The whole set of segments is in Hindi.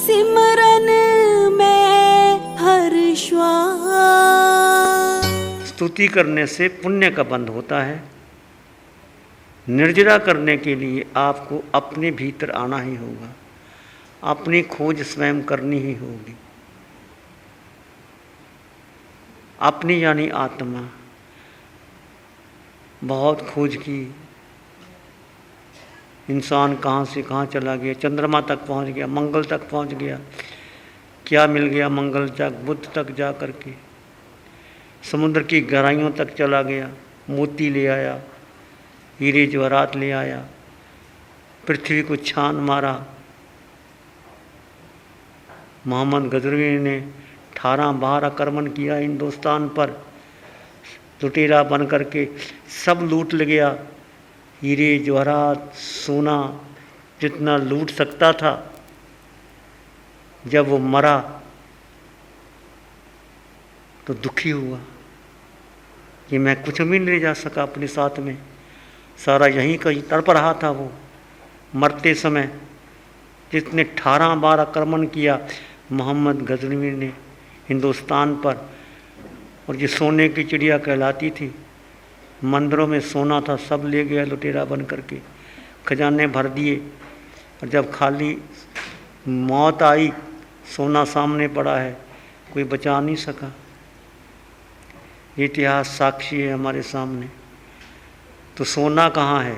सिमरन में हर श्वास। स्तुति करने से पुण्य का बंध होता है। निर्जरा करने के लिए आपको अपने भीतर आना ही होगा, अपनी खोज स्वयं करनी ही होगी। अपनी यानी आत्मा। बहुत खोज की, इंसान कहाँ से कहाँ चला गया, चंद्रमा तक पहुँच गया, मंगल तक पहुँच गया, क्या मिल गया मंगल तक, बुध तक जा कर के, समुद्र की गहराइयों तक चला गया, मोती ले आया, हीरे जवाहरात ले आया, पृथ्वी को छान मारा। मोहम्मद गजनवी ने 18 बार आक्रमण किया हिंदुस्तान पर, लुटेरा बन करके सब लूट ले गया, हीरे जवाहरात सोना जितना लूट सकता था। जब वो मरा तो दुखी हुआ कि मैं कुछ भी नहीं ले जा सका अपने साथ में, सारा यहीं कहीं तड़प रहा था वो मरते समय। जिसने 18 बार आक्रमण किया मोहम्मद गजनवी ने हिंदुस्तान पर, और जो सोने की चिड़िया कहलाती थी, मंदिरों में सोना था सब ले गया लुटेरा बन करके, खजाने भर दिए। और जब खाली मौत आई, सोना सामने पड़ा है, कोई बचा नहीं सका। इतिहास साक्षी है हमारे सामने। तो सोना कहाँ है,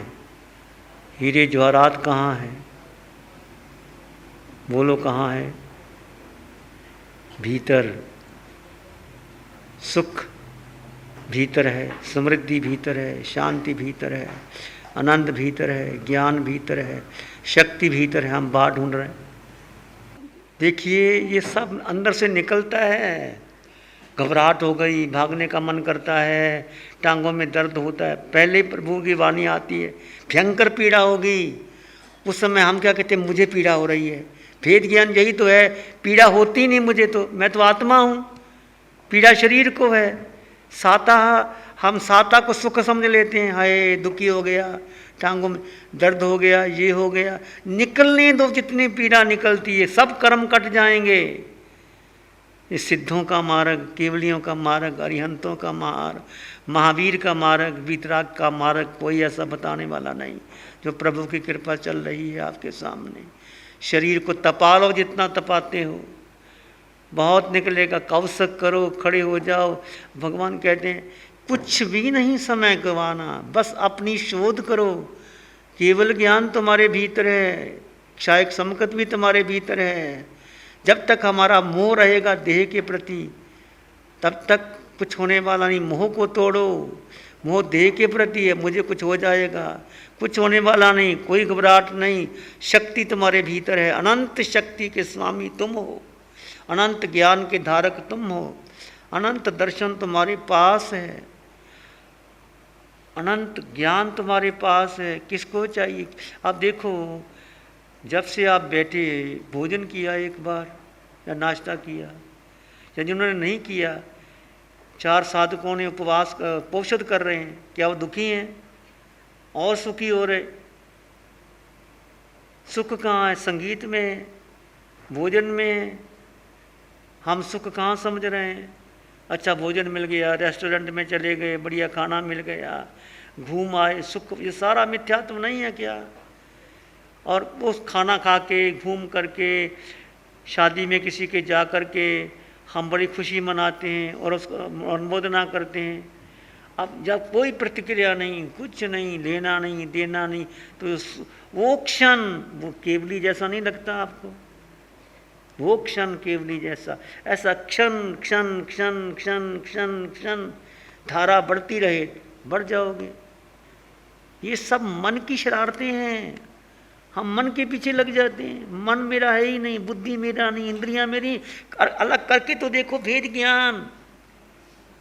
हीरे जवाहरात कहाँ है, बोलो कहाँ है? भीतर। सुख भीतर है, समृद्धि भीतर है, शांति भीतर है, आनंद भीतर है, ज्ञान भीतर है, शक्ति भीतर है। हम बाहर ढूंढ रहे हैं। देखिए ये सब अंदर से निकलता है। घबराहट हो गई, भागने का मन करता है, टांगों में दर्द होता है, पहले प्रभु की वाणी आती है, भयंकर पीड़ा होगी। उस समय हम क्या कहते हैं, मुझे पीड़ा हो रही है। भेद ज्ञान यही तो है, पीड़ा होती नहीं मुझे, तो मैं तो आत्मा हूँ, पीड़ा शरीर को है। साता, हम साता को सुख समझ लेते हैं, हाय दुखी हो गया, टांगों में दर्द हो गया, ये हो गया। निकलने दो, जितनी पीड़ा निकलती है, सब कर्म कट जाएंगे। ये सिद्धों का मार्ग, केवलियों का मार्ग, अरिहंतों का मार्ग, महावीर का मार्ग, वीतराग का मार्ग, कोई ऐसा बताने वाला नहीं। जो प्रभु की कृपा चल रही है आपके सामने। शरीर को तपा लो जितना तपाते हो, बहुत निकलेगा। कौशक करो, खड़े हो जाओ। भगवान कहते हैं कुछ भी नहीं समय गंवाना, बस अपनी शोध करो। केवल ज्ञान तुम्हारे भीतर है, क्षायक समकत भी तुम्हारे भीतर है। जब तक हमारा मोह रहेगा देह के प्रति, तब तक कुछ होने वाला नहीं। मोह को तोड़ो। मोह देह के प्रति है, मुझे कुछ हो जाएगा, कुछ होने वाला नहीं, कोई घबराहट नहीं। शक्ति तुम्हारे भीतर है, अनंत शक्ति के स्वामी तुम हो, अनंत ज्ञान के धारक तुम हो, अनंत दर्शन तुम्हारे पास है, अनंत ज्ञान तुम्हारे पास है। किसको चाहिए? आप देखो, जब से आप बैठे, भोजन किया एक बार या नाश्ता किया, या जिन्होंने नहीं किया, 4 साधकों ने उपवास पोषद कर रहे हैं, क्या वो दुखी हैं और सुखी हो रहे? सुख कहाँ है? संगीत में, भोजन में। हम सुख कहाँ समझ रहे हैं? अच्छा भोजन मिल गया, रेस्टोरेंट में चले गए, बढ़िया खाना मिल गया, घूम आए, सुख। ये सारा मिथ्यात्व नहीं है क्या? और उस खाना खा के, घूम करके, शादी में किसी के जा कर के हम बड़ी खुशी मनाते हैं और उसको अनुमोदना करते हैं। अब जब कोई प्रतिक्रिया नहीं, कुछ नहीं, लेना नहीं, देना नहीं, तो वो क्षण, वो केवली जैसा नहीं लगता आपको? वो क्षण केवली जैसा, ऐसा क्षण क्षण क्षण क्षण क्षण क्षण धारा बढ़ती रहे, बढ़ जाओगे। ये सब मन की शरारतें हैं। हम मन के पीछे लग जाते हैं। मन मेरा है ही नहीं, बुद्धि मेरा नहीं, इंद्रियां मेरी। अलग करके तो देखो भेद ज्ञान।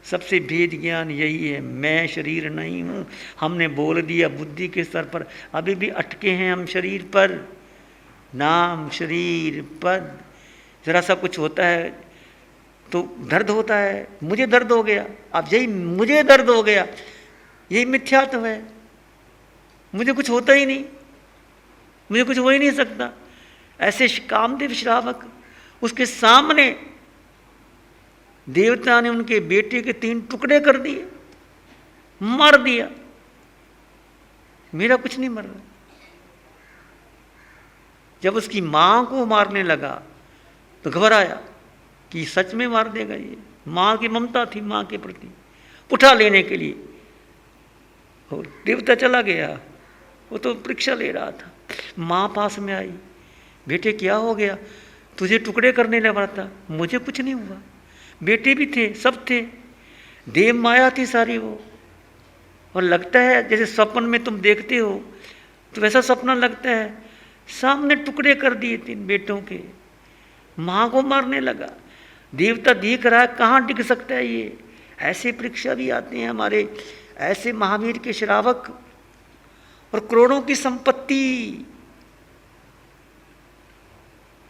सबसे भेद ज्ञान यही है, मैं शरीर नहीं हूँ। हमने बोल दिया बुद्धि के स्तर पर, अभी भी अटके हैं हम शरीर पर। नाम, शरीर, पद। जरा सा कुछ होता है तो दर्द होता है, मुझे दर्द हो गया। अब यही मुझे दर्द हो गया, यही मिथ्यात्व है। मुझे कुछ होता ही नहीं, मुझे कुछ हो ही नहीं सकता। ऐसे कामदेव श्रावक, उसके सामने देवता ने उनके बेटे के 3 टुकड़े कर दिए, मार दिया। मेरा कुछ नहीं मर रहा। जब उसकी मां को मारने लगा तो घबराया कि सच में मार देगा ये। मां की ममता थी मां के प्रति, उठा लेने के लिए, और देवता चला गया। वो तो परीक्षा ले रहा था। मां पास में आई, बेटे क्या हो गया, तुझे टुकड़े करने लगा था। मुझे कुछ नहीं हुआ, बेटे भी थे, सब थे, देव माया थी सारी वो। और लगता है जैसे स्वप्न में तुम देखते हो तो वैसा सपना लगता है। सामने टुकड़े कर दिए 3 बेटों के, मां को मारने लगा। देवता देख रहा है कहाँ टिक सकता है ये। ऐसे परीक्षा भी आते हैं हमारे, ऐसे महावीर के श्रावक, और करोड़ों की संपत्ति,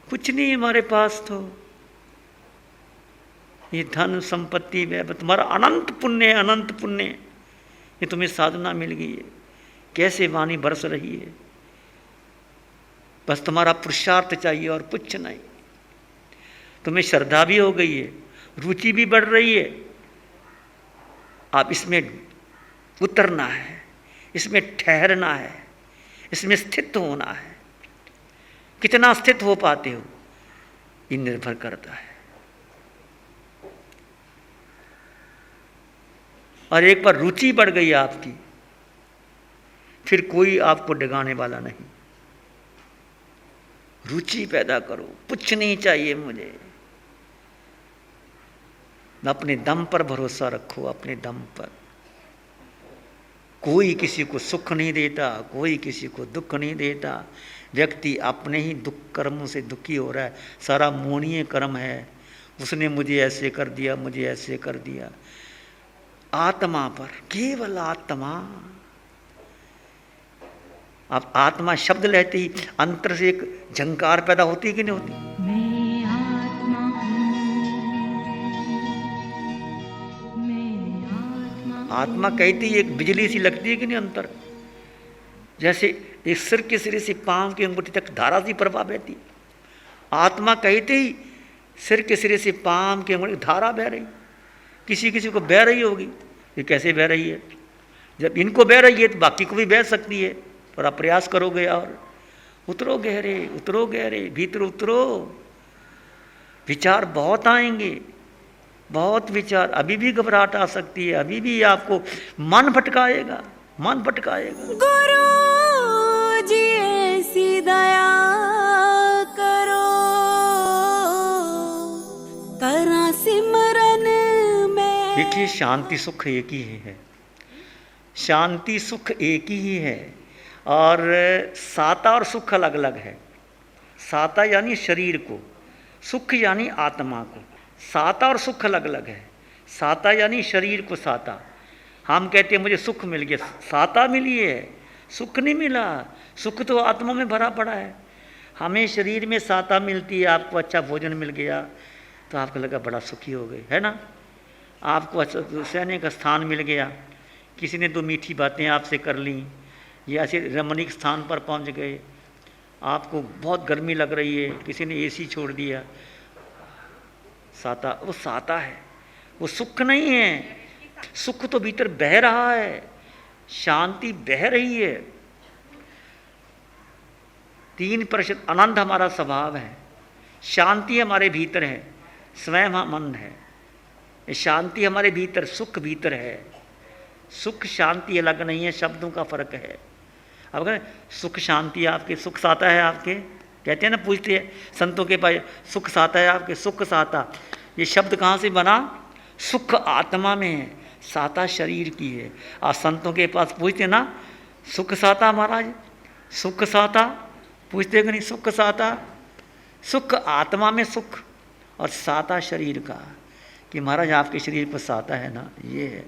कुछ नहीं हमारे पास। तो ये धन संपत्ति वैभव तुम्हारा अनंत पुण्य है, अनंत पुण्य। ये तुम्हें साधना मिल गई है, कैसे वाणी बरस रही है। बस तुम्हारा पुरुषार्थ चाहिए और कुछ नहीं। तुम्हें श्रद्धा भी हो गई है, रुचि भी बढ़ रही है। आप इसमें उतरना है, इसमें ठहरना है, इसमें स्थित होना है। कितना स्थित हो पाते हो ये निर्भर करता है। और एक बार रुचि बढ़ गई आपकी, फिर कोई आपको डिगाने वाला नहीं। रुचि पैदा करो, कुछ नहीं चाहिए मुझे। अपने दम पर भरोसा रखो, अपने दम पर। कोई किसी को सुख नहीं देता, कोई किसी को दुख नहीं देता। व्यक्ति अपने ही दुख कर्मों से दुखी हो रहा है। सारा मोहनीय कर्म है, उसने मुझे ऐसे कर दिया, मुझे ऐसे कर दिया। आत्मा पर, केवल आत्मा। अब आत्मा शब्द लेते ही अंतर से एक झंकार पैदा होती है कि नहीं होती? मैं आत्मा हूँ। आत्मा कहती है एक बिजली सी लगती है कि नहीं अंतर। जैसे एक सिर के सिरे से पांव की अंगूठी तक धारा सी प्रवाह बहती है। आत्मा कहते ही सिर के सिरे से पांव की अंगूठी धारा बह रही। किसी किसी को बह रही होगी, ये कैसे बह रही है? जब इनको बह रही है तो बाकी को भी बह सकती है। थोड़ा प्रयास करोगे और उतरो गहरे, उतरो गहरे, भीतर उतरो। विचार बहुत आएंगे, बहुत विचार। अभी भी घबराहट आ सकती है, अभी भी आपको मन भटकाएगा, मन भटकाएगा। गुरु जी ऐसी दया करो, करा सिमरन में। देखिए शांति सुख एक ही है, शांति सुख एक ही है। और साता और सुख अलग अलग है। साता यानी शरीर को, सुख यानी आत्मा को। साता और सुख अलग अलग है। साता यानी शरीर को साता। हम कहते हैं मुझे सुख मिल गया, साता मिली है, सुख नहीं मिला। सुख तो आत्मा में भरा पड़ा है। हमें शरीर में साता मिलती है। आपको अच्छा भोजन मिल गया तो आपको लगा बड़ा सुखी हो गए, है ना। आपको अच्छा सहने का स्थान मिल गया, किसी ने 2 मीठी बातें आपसे कर ली, या ऐसे रमणीक स्थान पर पहुंच गए। आपको बहुत गर्मी लग रही है, किसी ने एसी छोड़ दिया। साता, वो साता है, वो सुख नहीं है। सुख तो भीतर बह रहा है, शांति बह रही है। 3% आनंद हमारा स्वभाव है, शांति हमारे भीतर है, स्वयं हम मन है। शांति हमारे भीतर, सुख भीतर है। सुख शांति अलग नहीं है, शब्दों का फर्क है। अब अगर सुख शांति आपके, सुख साता है आपके, कहते हैं ना, पूछते हैं संतों के पास, सुख साता है आपके, सुख साता, ये शब्द कहाँ से बना? सुख आत्मा में है, साता शरीर की है। आज संतों के पास पूछते ना, सुख साता महाराज, सुख साता, पूछते कि नहीं? सुख साता, सुख आत्मा में सुख, और साता शरीर का, कि महाराज आपके शरीर पर साता है ना, ये है।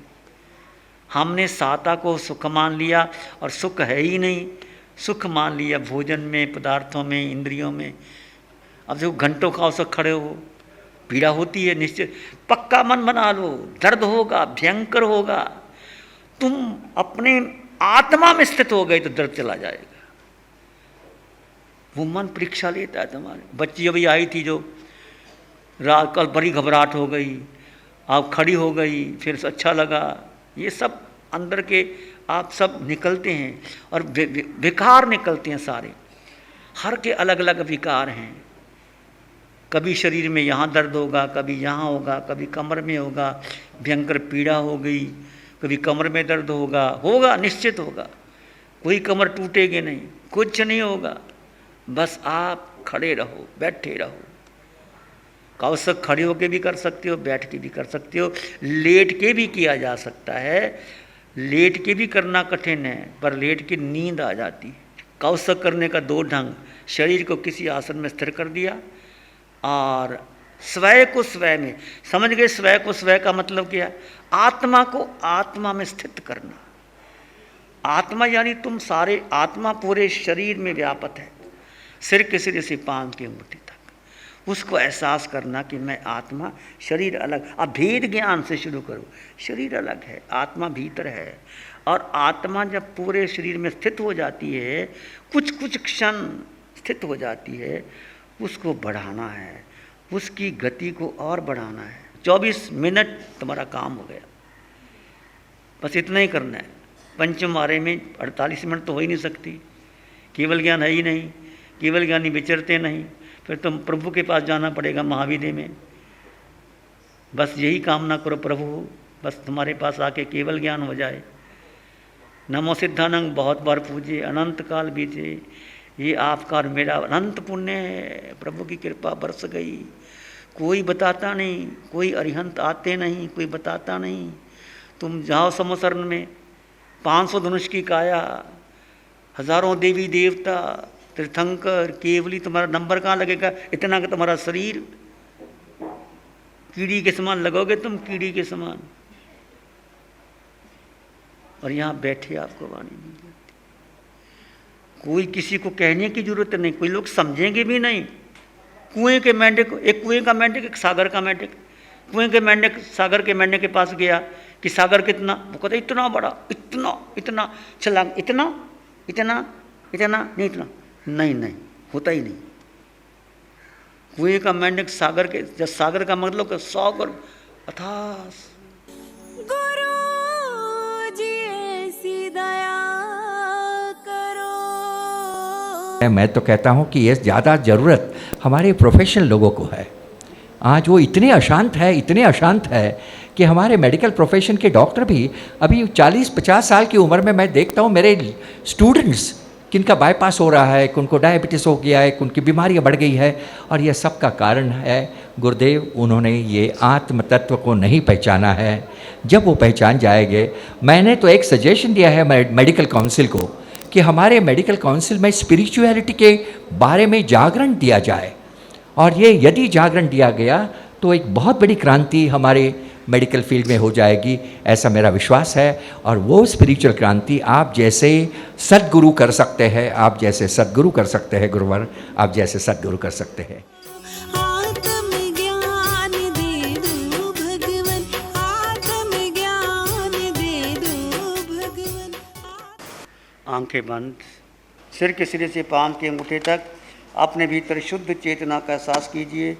हमने साता को सुख मान लिया, और सुख है ही नहीं। सुख मान लिया भोजन में, पदार्थों में, इंद्रियों में। अब जो घंटों खाओ सब खड़े हो, पीड़ा होती है निश्चित। पक्का मन बना लो, दर्द होगा, भयंकर होगा। तुम अपने आत्मा में स्थित हो गए तो दर्द चला जाएगा। वो मन परीक्षा लेता है तुम्हारे। बच्ची अभी आई थी जो रात कल बड़ी घबराहट हो गई, आप खड़ी हो गई, फिर से अच्छा लगा, ये सब अंदर के आप सब निकलते हैं और विकार निकलते हैं सारे। हर के अलग अलग विकार हैं। कभी शरीर में यहाँ दर्द होगा, कभी यहाँ होगा, कभी कमर में होगा, भयंकर पीड़ा हो गई, कभी कमर में दर्द होगा निश्चित होगा। कोई कमर टूटेगी नहीं, कुछ नहीं होगा। बस आप खड़े रहो, बैठे रहो। कौशक खड़े होके भी कर सकते हो, बैठ के भी कर सकते हो, लेट के भी किया जा सकता है। लेट के भी करना कठिन है, पर लेट के नींद आ जाती है। कौशक करने का दो ढंग, शरीर को किसी आसन में स्थिर कर दिया और स्वयं को स्वयं में, समझ गए स्वयं को स्वयं का मतलब क्या? आत्मा को आत्मा में स्थित करना। आत्मा यानी तुम सारे, आत्मा पूरे शरीर में व्यापक है, सिर के सिरे से पांव की अंगूठी तक। उसको एहसास करना कि मैं आत्मा, शरीर अलग। अब भेद ज्ञान से शुरू करो। शरीर अलग है, आत्मा भीतर है। और आत्मा जब पूरे शरीर में स्थित हो जाती है, कुछ कुछ क्षण स्थित हो जाती है, उसको बढ़ाना है, उसकी गति को और बढ़ाना है। 24 मिनट तुम्हारा काम हो गया, बस इतना ही करना है। पंचम मारे में 48 मिनट तो हो ही नहीं सकती। केवल ज्ञान है ही नहीं, केवल ज्ञानी विचरते नहीं। फिर तुम प्रभु के पास जाना पड़ेगा महाविद्य में। बस यही कामना करो प्रभु, बस तुम्हारे पास आके केवल ज्ञान हो जाए। नमो सिद्धानंद बहुत बार पूजे, अनंत काल बीते। ये आपका और मेरा अनंत पुण्य है। प्रभु की कृपा बरस गई। कोई बताता नहीं, कोई अरिहंत आते नहीं, कोई बताता नहीं। तुम जाओ समसरण में, 500 धनुष की काया, हजारों देवी देवता, तीर्थंकर, केवली, तुम्हारा नंबर कहाँ लगेगा? इतना का तुम्हारा शरीर, कीड़ी के समान लगोगे तुम, कीड़ी के समान। और यहाँ बैठे आपको वाणी मिल जाती। कोई किसी को कहने की जरूरत नहीं, कोई लोग समझेंगे भी नहीं। कुएं के मेंढक, एक कुएं का मेंढक, एक सागर का मेंढक। कुएं के मेंढक सागर के मेंढक के पास गया कि सागर कितना? वो कहता इतना बड़ा, इतना इतना चला, इतना इतना इतना नहीं, इतना नहीं, नहीं होता ही नहीं। कुएं का मेंढक सागर के, जब सागर का मतलब सागर अथास। गुरु जी ऐसी दया करो। मैं तो कहता हूँ कि ये ज़्यादा ज़रूरत हमारे प्रोफेशनल लोगों को है। आज वो इतने अशांत है कि हमारे मेडिकल प्रोफेशन के डॉक्टर भी अभी 40-50 साल की उम्र में मैं देखता हूँ मेरे स्टूडेंट्स, किनका बाईपास हो रहा है, उनको डायबिटीज़ हो गया है, उनकी बीमारियाँ बढ़ गई है। और यह सब का कारण है गुरुदेव, उन्होंने ये आत्म तत्व को नहीं पहचाना है। जब वो पहचान जाएंगे, मैंने तो एक सजेशन दिया है मेडिकल काउंसिल को कि हमारे मेडिकल काउंसिल में स्पिरिचुअलिटी के बारे में जागरण दिया जाए। और ये यदि जागरण दिया गया तो एक बहुत बड़ी क्रांति हमारे मेडिकल फील्ड में हो जाएगी, ऐसा मेरा विश्वास है। और वो स्पिरिचुअल क्रांति आप जैसे सद्गुरु कर सकते हैं, आप जैसे सद्गुरु कर सकते हैं गुरुवर, आप जैसे सद्गुरु कर सकते हैं। आत्मज्ञान दे दो भगवन, आत्मज्ञान दे दो भगवन। आंखें बंद, सिर के सिरे से पांव के अंगूठे तक अपने भीतर शुद्ध चेतना का एहसास कीजिए।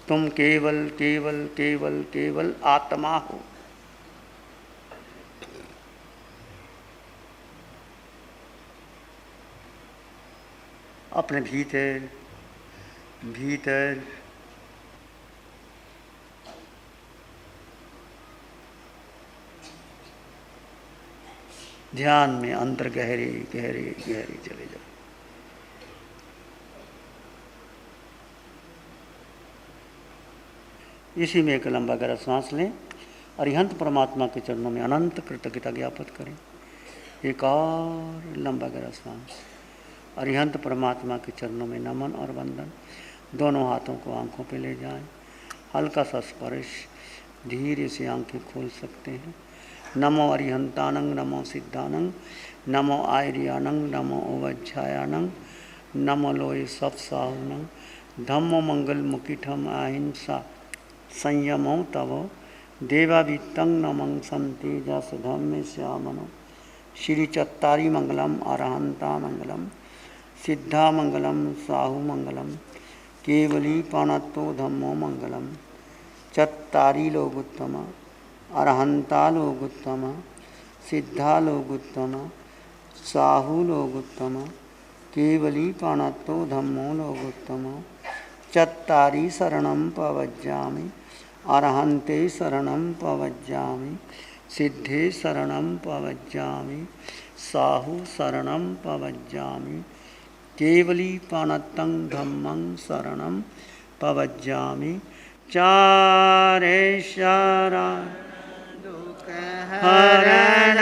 तुम केवल केवल केवल केवल आत्मा हो। अपने भीतर भीतर ध्यान में अंदर गहरे गहरे गहरे चले जाओ। इसी में एक लंबा गहरा सांस लें। अरिहंत परमात्मा के चरणों में अनंत कृतज्ञता ज्ञापित करें। एक और लंबा गहरा सांस। अरिहंत परमात्मा के चरणों में नमन और वंदन। दोनों हाथों को आंखों पे ले जाएं। हल्का सा स्पर्श, धीरे से आंखें खोल सकते हैं। नमो अरिहंतानंग, नमो सिद्धानंग, नमो आयर्यानंग, नमो ओवज्झायानंग, नमो लोय सत्साहुनंग, धम्मो मंगल मुकिठम अहिंसा संयमो तवो देवाभितं नमं संति जस धम्मे श्यामनो। श्री चत्तारी मंगलम अरहंता मंगलम। सिद्धामंगलम साहुमंगलम केवली पाणत्तो धम्मो मंगलम चत्तारी लोगुत्तम अरहंता लोगुत्तम सिद्धा लोगुत्तम साहु लोगुत्तम केवली पाणत्तो धम्मो लोगुत्तम चत्तारी शरणं पवज्जामि अरहन्ते शरणं पवज्जामि सिद्धे शरणं पवज्जामि साहु शरणं पवज्जामि केवली पाणत्तं धम्मं शरणं पवज्जामि चारेश्वरा दुख हरण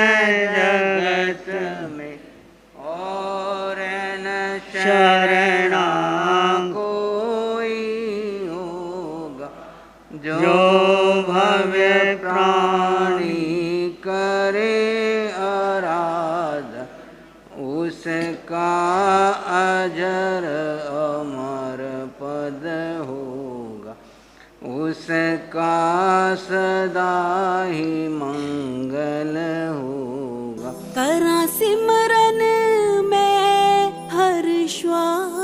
जगत में और न शरणा कोई होगा जो भव्य प्राणी करे आराधना उसका अजर अमर पद होगा उसका सदा ही मंगल होगा। करा सिमरन में हर श्वास